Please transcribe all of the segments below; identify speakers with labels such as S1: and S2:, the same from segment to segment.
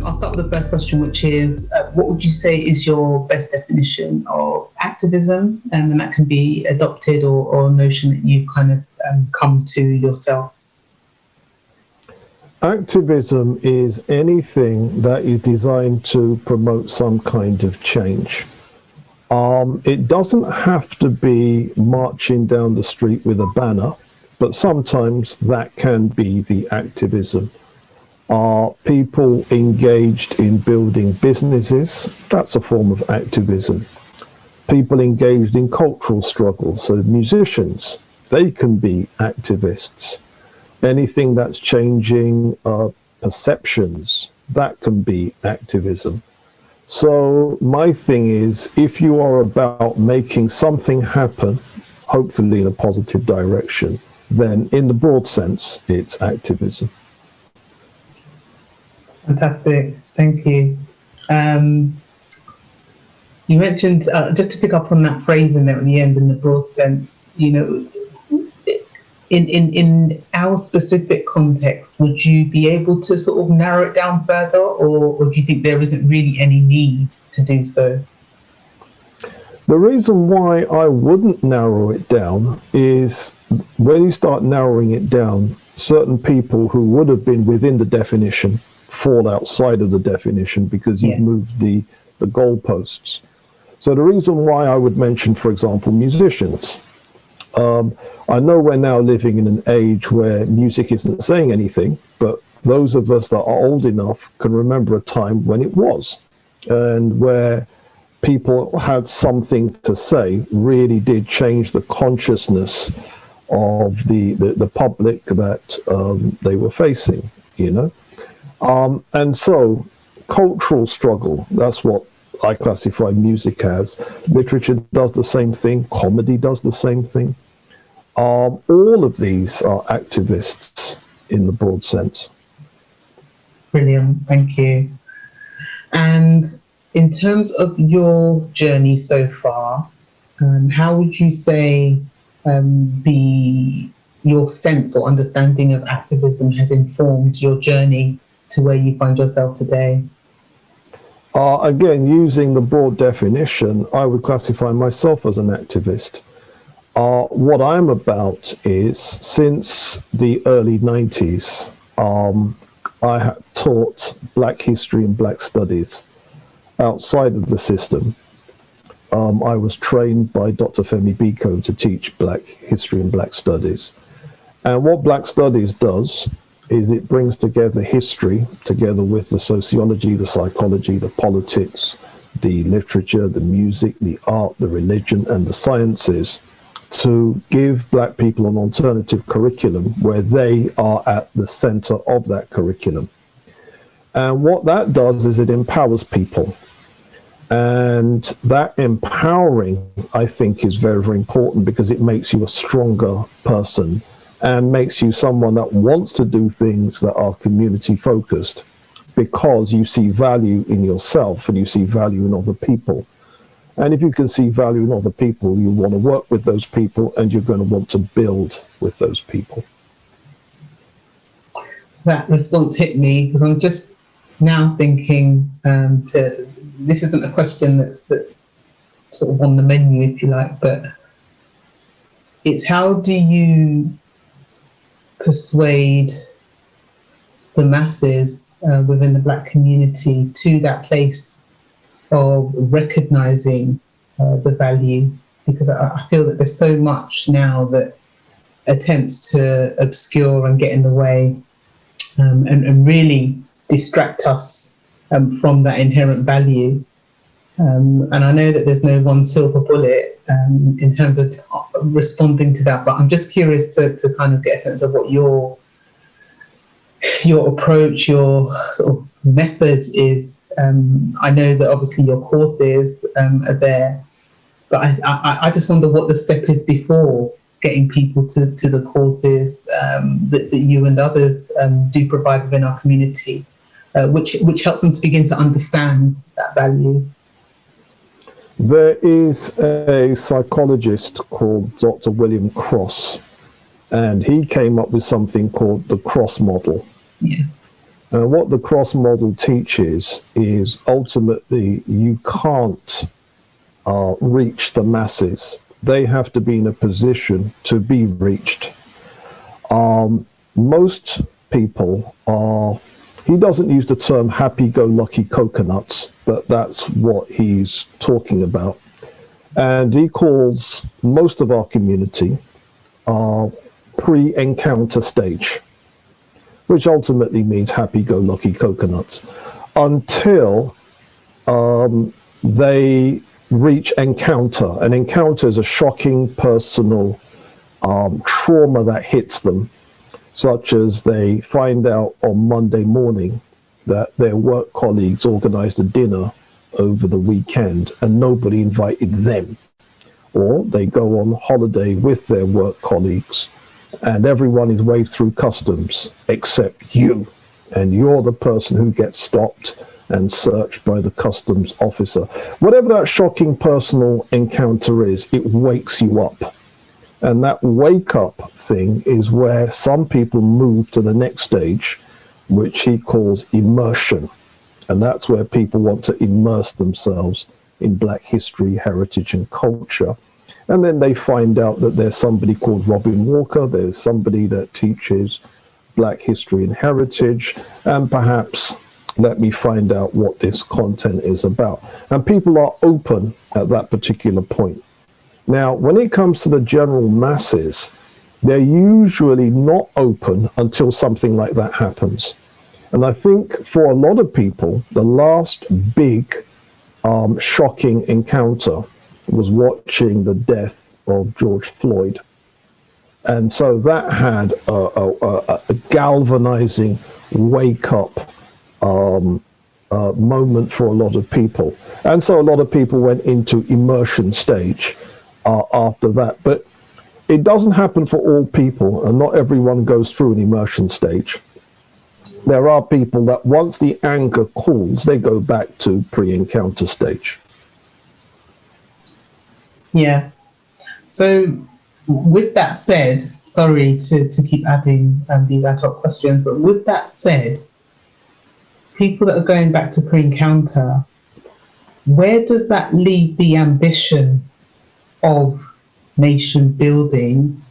S1: I'll start with the first question, which is, what would you say is your best definition of activism? And that can be adopted or a notion that you've kind of come to yourself.
S2: Activism is anything that is designed to promote some kind of change. It doesn't have to be marching down the street with a banner, but sometimes that can be the activism. Are people engaged in building businesses? That's a form of activism. People engaged in cultural struggles, so musicians, they can be activists. Anything that's changing perceptions, that can be activism. So my thing is, if you are about making something happen, hopefully in a positive direction, then in the broad sense, it's activism.
S1: Fantastic, thank you. You mentioned, just to pick up on that phrase in there at the end, in the broad sense, you know, in our specific context, would you be able to sort of narrow it down further, or do you think there isn't really any need to do so?
S2: The reason why I wouldn't narrow it down is when you start narrowing it down, certain people who would have been within the definition fall outside of the definition because you've moved the goalposts. So the reason why I would mention, for example, musicians. I know we're now living in an age where music isn't saying anything, but those of us that are old enough can remember a time when it was, and where people had something to say, really did change the consciousness of the public that they were facing, you know. And so cultural struggle, that's what I classify music as. Literature does the same thing, comedy does the same thing. All of these are activists in the broad sense.
S1: Brilliant, thank you. And in terms of your journey so far, how would you say your sense or understanding of activism has informed your journey to where you find yourself today?
S2: Again, using the broad definition, I would classify myself as an activist. What I'm about is, since the early 90s, I have taught Black history and Black studies outside of the system. I was trained by Dr. Femi Biko to teach Black history and Black studies. And what Black studies does is it brings together history together with the sociology, the psychology, the politics, the literature, the music, the art, the religion, and the sciences to give Black people an alternative curriculum where they are at the center of that curriculum. And what that does is it empowers people. And that empowering, I think, is very, very important because it makes you a stronger person and makes you someone that wants to do things that are community focused because you see value in yourself and you see value in other people. And if you can see value in other people, you want to work with those people and you're going to want to build with those people.
S1: That response hit me because I'm just now thinking this isn't a question that's sort of on the menu, if you like, but it's how do you persuade the masses within the Black community to that place of recognizing the value, because I feel that there's so much now that attempts to obscure and get in the way and really distract us from that inherent value. And I know that there's no one silver bullet in terms of responding to that, but I'm just curious to kind of get a sense of what your approach, your sort of method is. I know that obviously your courses are there, but I just wonder what the step is before getting people to the courses that you and others do provide within our community, which helps them to begin to understand that value.
S2: There is a psychologist called Dr. William Cross, and he came up with something called the Cross model.
S1: Yeah.
S2: And what the cross model teaches is ultimately you can't reach the masses. They have to be in a position to be reached. Most people are, he doesn't use the term happy-go-lucky coconuts, but that's what he's talking about. And he calls most of our community pre-encounter stage, which ultimately means happy-go-lucky coconuts, until they reach encounter. An encounter is a shocking personal trauma that hits them, such as they find out on Monday morning that their work colleagues organized a dinner over the weekend and nobody invited them. Or they go on holiday with their work colleagues and everyone is waved through customs except you. And you're the person who gets stopped and searched by the customs officer. Whatever that shocking personal encounter is, it wakes you up. And that wake up thing is where some people move to the next stage, which he calls immersion. And that's where people want to immerse themselves in Black history, heritage, and culture. And then they find out that there's somebody called Robin Walker, there's somebody that teaches Black history and heritage, and perhaps let me find out what this content is about. And people are open at that particular point. Now, when it comes to the general masses, they're usually not open until something like that happens. And I think for a lot of people, the last big shocking encounter was watching the death of George Floyd. And so that had a galvanizing wake-up moment for a lot of people. And so a lot of people went into immersion stage after that. But it doesn't happen for all people, and not everyone goes through an immersion stage. There are people that once the anger cools, they go back to pre-encounter stage.
S1: Yeah. So with that said, sorry to keep adding these ad hoc questions, but with that said, people that are going back to pre-encounter, where does that leave the ambition of nation building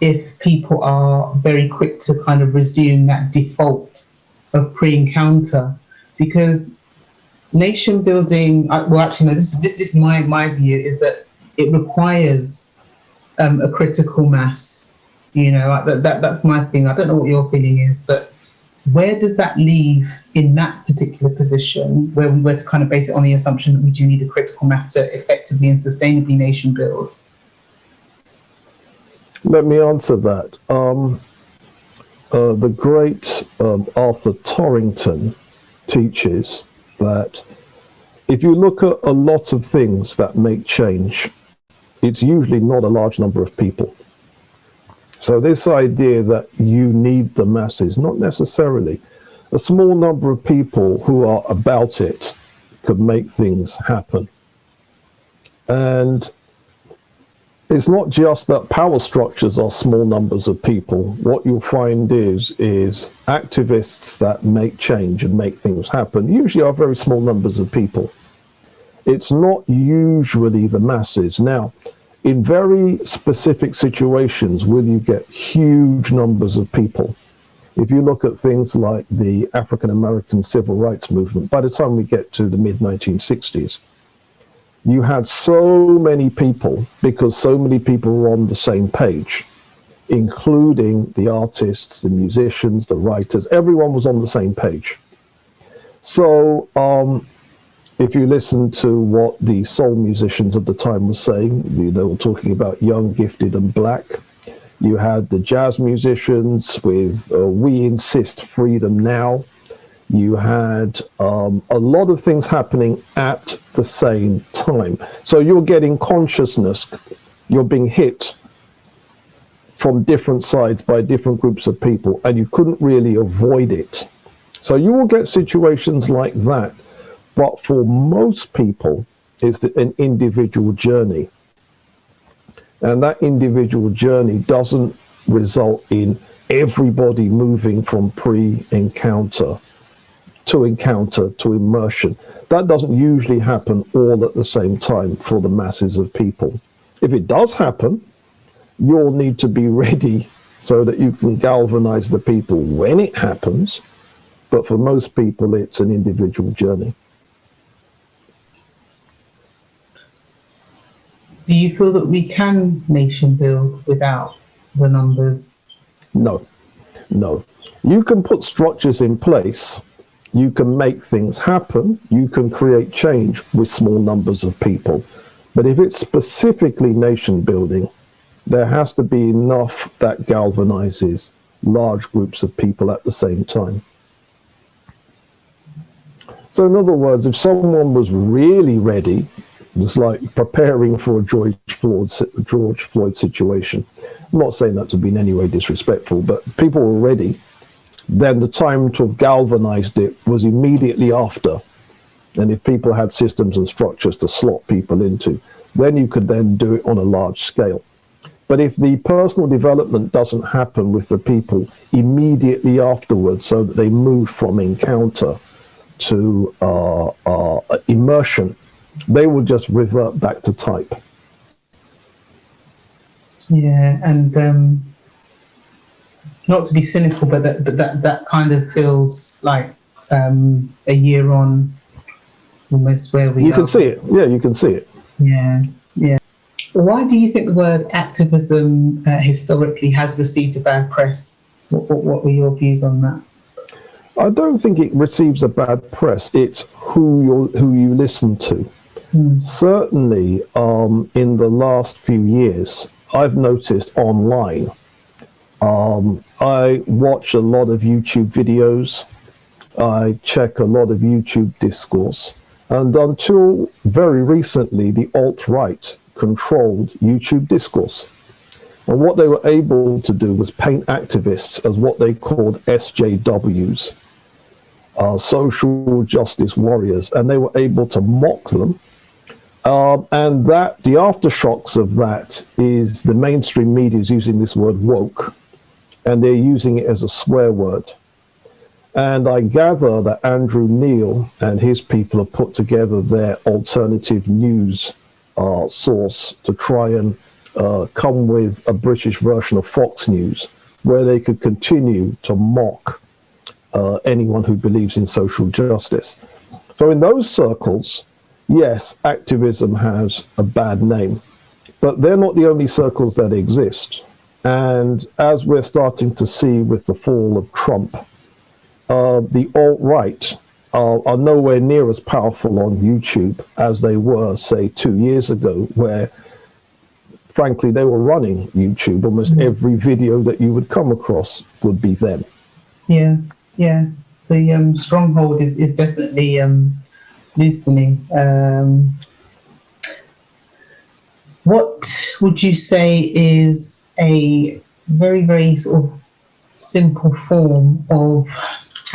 S1: if people are very quick to kind of resume that default of pre-encounter? Because nation building, well, actually, no, this is my view, is that it requires a critical mass. You know, that's my thing. I don't know what your feeling is, but where does that leave in that particular position where we were to kind of base it on the assumption that we do need a critical mass to effectively and sustainably nation build?
S2: Let me answer that. The great Arthur Torrington teaches that if you look at a lot of things that make change, it's usually not a large number of people. So this idea that you need the masses, not necessarily. A small number of people who are about it could make things happen. And it's not just that power structures are small numbers of people. What you'll find is activists that make change and make things happen usually are very small numbers of people. It's not usually the masses. Now, in very specific situations, will you get huge numbers of people? If you look at things like the African American civil rights movement, by the time we get to the mid-1960s, you had so many people because so many people were on the same page, including the artists, the musicians, the writers. Everyone was on the same page. So if you listen to what the soul musicians of the time were saying, they were talking about young, gifted, and Black. You had the jazz musicians with We Insist Freedom Now. You had a lot of things happening at the same time. So you're getting consciousness, you're being hit from different sides by different groups of people, and you couldn't really avoid it. So you will get situations like that. But for most people, it's an individual journey. And that individual journey doesn't result in everybody moving from pre-encounter to encounter, to immersion. That doesn't usually happen all at the same time for the masses of people. If it does happen, you'll need to be ready so that you can galvanize the people when it happens. But for most people, it's an individual journey.
S1: Do you feel that we can nation build without the numbers?
S2: No, no. You can put structures in place. You can make things happen. You can create change with small numbers of people. But if it's specifically nation building, there has to be enough that galvanizes large groups of people at the same time. So in other words, if someone was really ready, it's like preparing for a George Floyd situation. I'm not saying that to be in any way disrespectful, but people were ready. Then the time to have galvanized it was immediately after. And if people had systems and structures to slot people into, then you could then do it on a large scale. But if the personal development doesn't happen with the people immediately afterwards, so that they move from encounter to immersion, they will just revert back to type.
S1: Yeah, and not to be cynical, but that kind of feels like a year on, almost where we are.
S2: You can see it. Yeah, you can see it.
S1: Yeah, yeah. Why do you think the word activism historically has received a bad press? What were your views on that?
S2: I don't think it receives a bad press. It's who you listen to. Certainly, in the last few years, I've noticed online, I watch a lot of YouTube videos, I check a lot of YouTube discourse, and until very recently, the alt-right controlled YouTube discourse. And what they were able to do was paint activists as what they called SJWs, social justice warriors, and they were able to mock them. And that the aftershocks of that is the mainstream media is using this word woke, and they're using it as a swear word. And I gather that Andrew Neil and his people have put together their alternative news source to try and come with a British version of Fox News, where they could continue to mock anyone who believes in social justice. So in those circles, yes, activism has a bad name, but they're not the only circles that exist. And as we're starting to see with the fall of Trump, the alt-right are nowhere near as powerful on YouTube as they were, say, 2 years ago, where, frankly, they were running YouTube. Almost every video that you would come across would be them. Yeah,
S1: yeah. The stronghold is definitely loosening. What would you say is a very, very sort of simple form of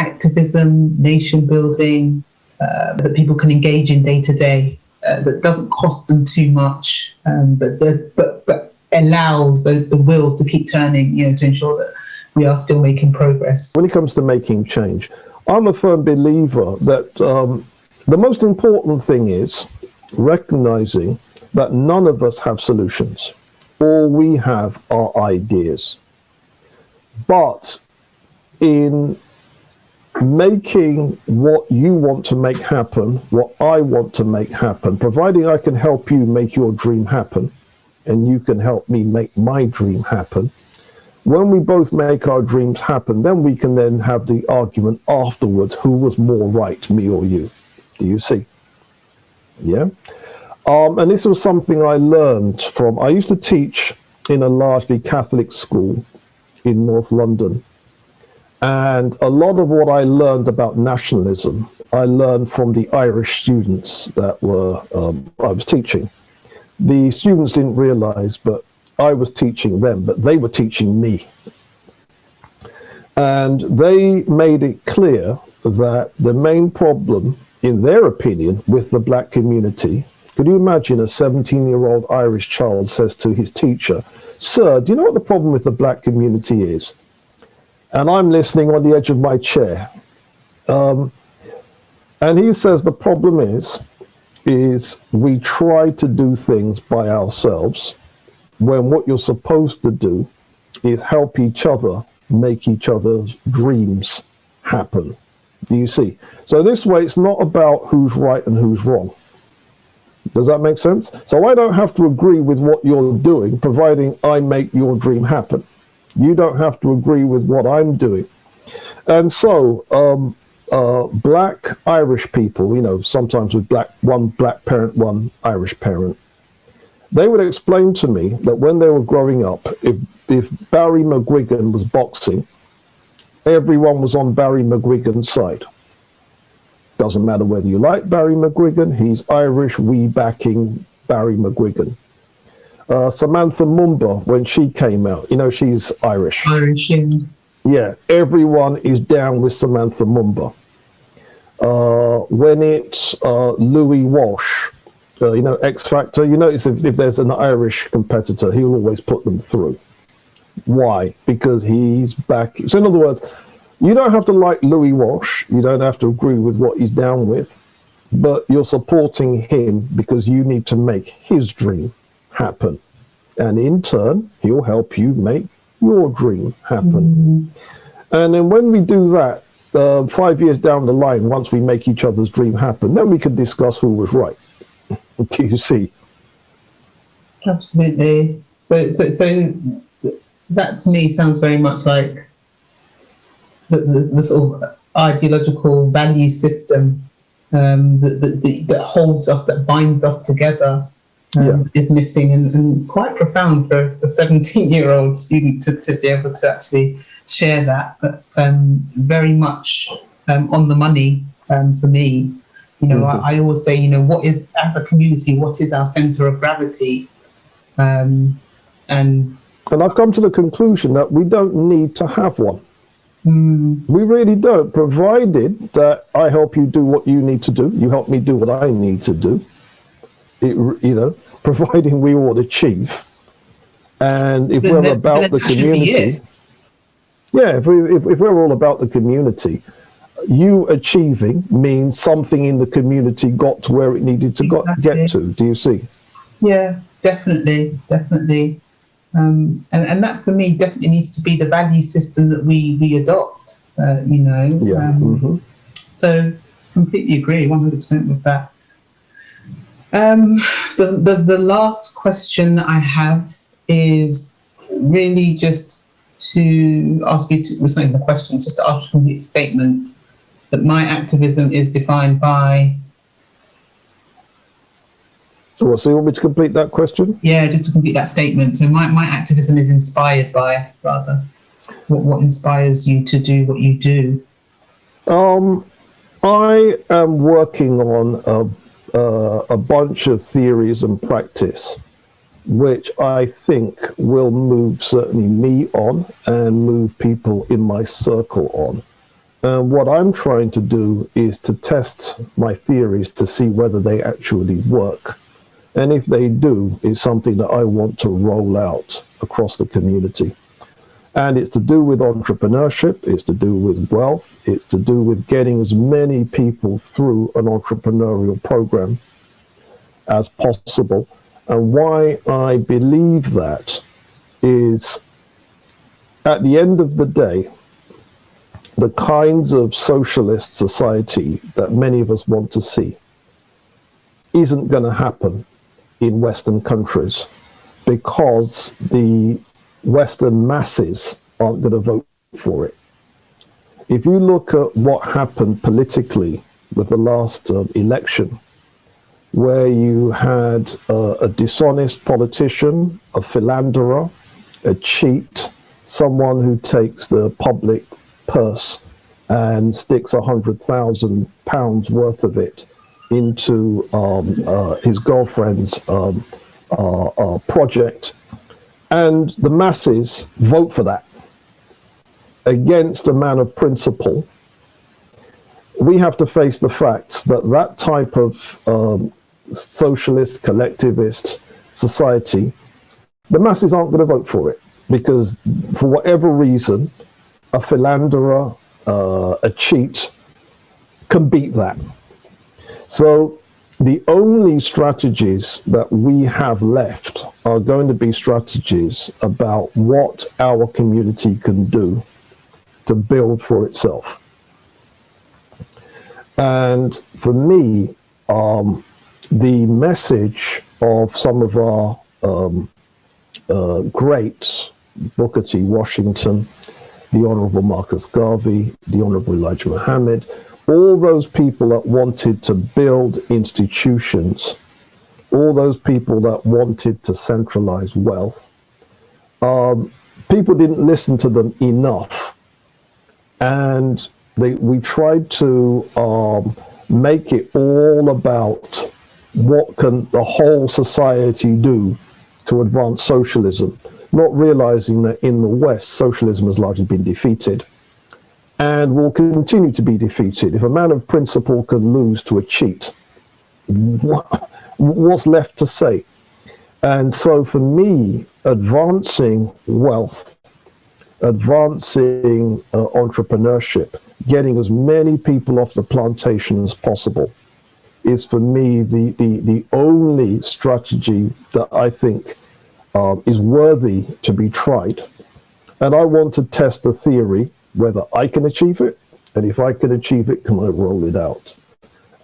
S1: activism, nation building, that people can engage in day to day, that doesn't cost them too much, but allows the wheels to keep turning, to ensure that we are still making progress? When
S2: it comes to making change, I'm a firm believer that the most important thing is recognizing that none of us have solutions. All we have are ideas. But in making what you want to make happen, what I want to make happen, providing I can help you make your dream happen, and you can help me make my dream happen, when we both make our dreams happen, then we can then have the argument afterwards, who was more right, me or you? Do you see? Yeah. And this was something I learned from, I used to teach in a largely Catholic school in North London. And a lot of what I learned about nationalism, I learned from the Irish students that were I was teaching. The students didn't realize, but I was teaching them, but they were teaching me. And they made it clear that the main problem, in their opinion, with the black community, could you imagine a 17-year-old Irish child says to his teacher, "Sir, do you know what the problem with the black community is?" And I'm listening on the edge of my chair. And he says the problem is we try to do things by ourselves when what you're supposed to do is help each other make each other's dreams happen. Do you see? So this way, it's not about who's right and who's wrong. Does that make sense? So I don't have to agree with what you're doing, providing I make your dream happen. You don't have to agree with what I'm doing. And so black Irish people, you know, sometimes with one black parent, one Irish parent, they would explain to me that when they were growing up, if Barry McGuigan was boxing, everyone was on Barry McGuigan's side. Doesn't matter whether you like Barry McGuigan, he's Irish, we backing Barry McGuigan. Samantha Mumba, when she came out, you know, she's Irish.
S1: Irish, yeah.
S2: Yeah, everyone is down with Samantha Mumba. When it's Louis Walsh, you know, X Factor, you notice if there's an Irish competitor, he'll always put them through. Why? Because he's back. So in other words, you don't have to like Louis Walsh. You don't have to agree with what he's down with, but you're supporting him because you need to make his dream happen. And in turn, he'll help you make your dream happen. And then when we do that, 5 years down the line, once we make each other's dream happen, then we can discuss who was right. Do you see?
S1: Absolutely. So that to me sounds very much like the sort of ideological value system that holds us, that binds us together, is missing, and quite profound for a 17-year-old student to be able to actually share that, but very much on the money for me. You know, I always say, you know, what is, as a community, what is our centre of gravity? And
S2: I've come to the conclusion that we don't need to have one. We really don't, provided that I help you do what you need to do, you help me do what I need to do. You know, providing we all achieve. And if we're about the community, if we're all about the community, you achieving means something in the community got to where it needed to get to. Do you see?
S1: Yeah, definitely. And that for me definitely needs to be the value system that we adopt, you know. So completely agree 100% with that. The last question I have is really just to ask you to, it's not even a question, it's just to ask a complete statement that my activism is defined by.
S2: So you want me to complete that question?
S1: Yeah, just to complete that statement. So my activism is inspired by, rather. What inspires you to do what you do?
S2: I am working on a bunch of theories and practice, which I think will move certainly me on and move people in my circle on. And what I'm trying to do is to test my theories to see whether they actually work. And if they do, it's something that I want to roll out across the community. And it's to do with entrepreneurship, it's to do with wealth, it's to do with getting as many people through an entrepreneurial program as possible. And why I believe that is, at the end of the day, the kinds of socialist society that many of us want to see isn't going to happen in Western countries because the Western masses aren't going to vote for it. If you look at what happened politically with the last election, where you had a dishonest politician, a philanderer, a cheat, someone who takes the public purse and sticks £100,000 worth of it into his girlfriend's project, and the masses vote for that against a man of principle, we have to face the facts that that type of socialist, collectivist society, the masses aren't going to vote for it because, for whatever reason, a philanderer, a cheat can beat that. So the only strategies that we have left are going to be strategies about what our community can do to build for itself. And for me, the message of some of our greats, Booker T. Washington, the Honorable Marcus Garvey, the Honorable Elijah Muhammad, all those people that wanted to build institutions, all those people that wanted to centralize wealth, people didn't listen to them enough. And we tried to make it all about what can the whole society do to advance socialism, not realizing that in the West, socialism has largely been defeated and will continue to be defeated. If a man of principle can lose to a cheat, what's left to say? And so for me, advancing wealth, advancing entrepreneurship, getting as many people off the plantation as possible is for me the only strategy that I think is worthy to be tried. And I want to test the theory, whether I can achieve it, and if I can achieve it, can I roll it out?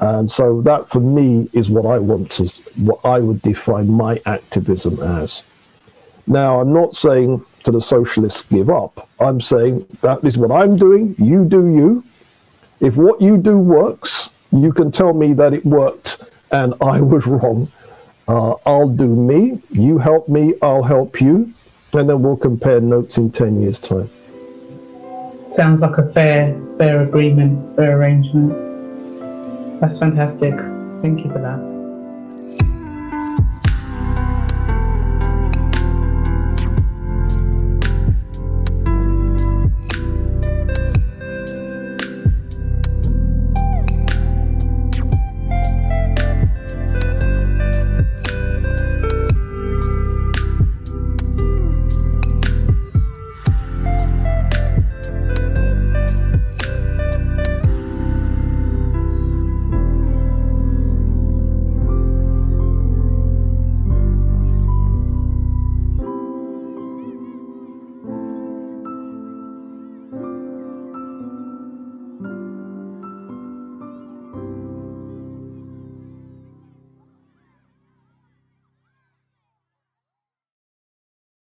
S2: And so that for me is what I want to, what I would define my activism as. Now, I'm not saying to the socialists give up. I'm saying that is what I'm doing, you do you. If what you do works, you can tell me that it worked and I was wrong. I'll do me, you help me, I'll help you, and then we'll compare notes in 10 years' time.
S1: Sounds like a fair agreement, fair arrangement. That's fantastic. Thank you for that.